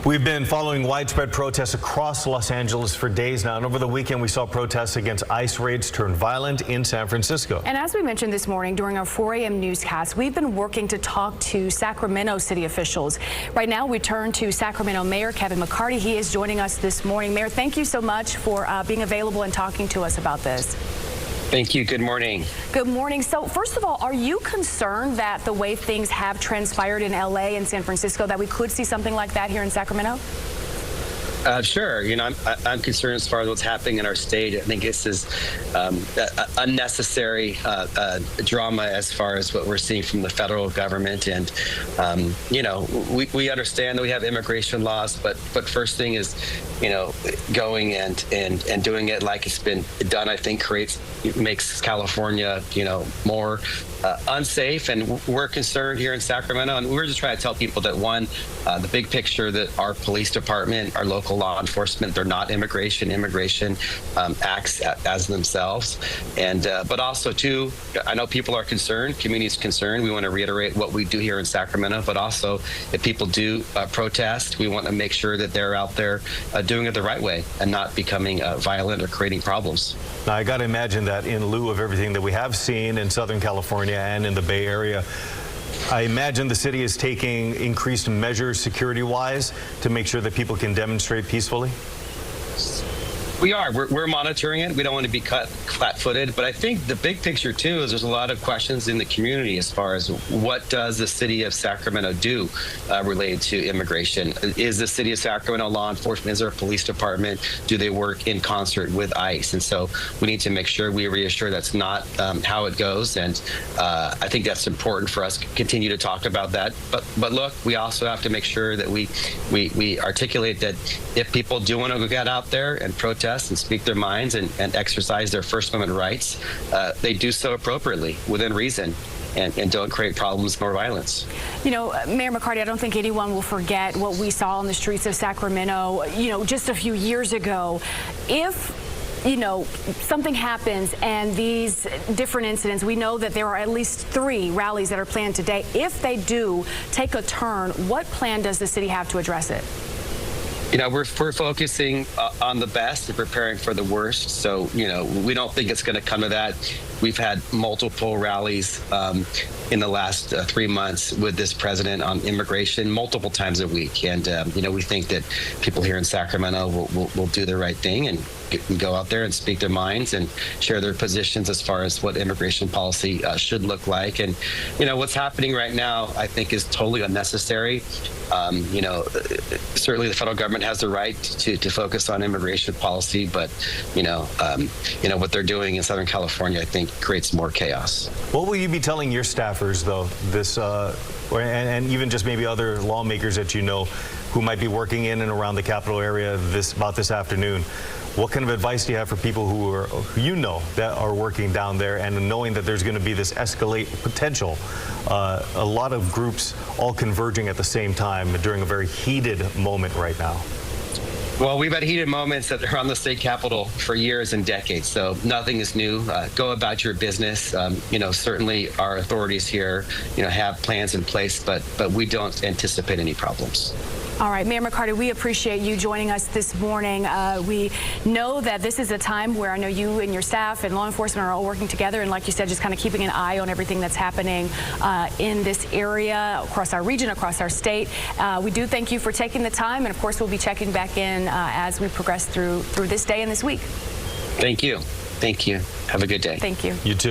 We've been following widespread protests across Los Angeles for days now, and over the weekend we saw protests against ICE raids turn violent in San Francisco. And as we mentioned this morning during our 4 a.m. newscast, we've been working to talk to Sacramento city officials. Right now we turn to Sacramento Mayor Kevin McCarty. He is joining us this morning. Mayor, thank you so much for being available and talking to us about this. Thank you. Good morning. Good morning. So first of all, are you concerned that the way things have transpired in LA and San Francisco, that we could see something like that here in Sacramento? Sure. You know, I'm concerned as far as what's happening in our state. I think this is unnecessary drama as far as what we're seeing from the federal government. And, you know, we understand that we have immigration laws, but first thing is, you know, going and doing it like it's been done, I think makes California, you know, more unsafe. And we're concerned here in Sacramento, and we're just trying to tell people that one, the big picture, that our police department, our local law enforcement, they're not immigration. Immigration acts as themselves. And but also two, I know people are concerned, community's concerned. We want to reiterate what we do here in Sacramento, but also if people do protest, we want to make sure that they're out there doing it the right way and not becoming violent or creating problems. Now, I got to imagine that in lieu of everything that we have seen in Southern California and in the Bay Area, I imagine the city is taking increased measures security-wise to make sure that people can demonstrate peacefully. We are. We're monitoring it. We don't want to be caught flat-footed. But I think the big picture, too, is there's a lot of questions in the community as far as what does the city of Sacramento do related to immigration? Is the city of Sacramento law enforcement, is there a police department? Do they work in concert with ICE? And so we need to make sure we reassure that's not how it goes. And I think that's important for us to continue to talk about that. But look, we also have to make sure that we articulate that if people do want to get out there and protest and speak their minds and exercise their First Amendment rights, they do so appropriately, within reason, and don't create problems nor violence. You know, Mayor McCarty, I don't think anyone will forget what we saw on the streets of Sacramento, you know, just a few years ago. If you know, something happens and these different incidents, we know that there are at least 3 rallies that are planned today. If they do take a turn, what plan does the city have to address it? You know, we're focusing on the best and preparing for the worst. So, you know, we don't think it's going to come to that. We've had multiple rallies in the last 3 months with this president on immigration multiple times a week. And, you know, we think that people here in Sacramento will do the right thing and go out there and speak their minds and share their positions as far as what immigration policy should look like. And, you know, what's happening right now, I think, is totally unnecessary. You know, certainly the federal government has the right to focus on immigration policy, but, you know, what they're doing in Southern California, I think, creates more chaos. What will you be telling your staffers, though, this, and even just maybe other lawmakers that you know who might be working in and around the Capitol area about this afternoon? What kind of advice do you have for people who you know that are working down there, and knowing that there's going to be this escalate potential, a lot of groups all converging at the same time during a very heated moment right now? Well, we've had heated moments around the state capitol for years and decades, so nothing is new. Go about your business. You know, certainly our authorities here, you know, have plans in place, but we don't anticipate any problems. All right, Mayor McCarty, we appreciate you joining us this morning. We know that this is a time where I know you and your staff and law enforcement are all working together, and like you said, just kind of keeping an eye on everything that's happening in this area, across our region, across our state. We do thank you for taking the time, and of course, we'll be checking back in as we progress through this day and this week. Thank you. Thank you. Have a good day. Thank you. You too.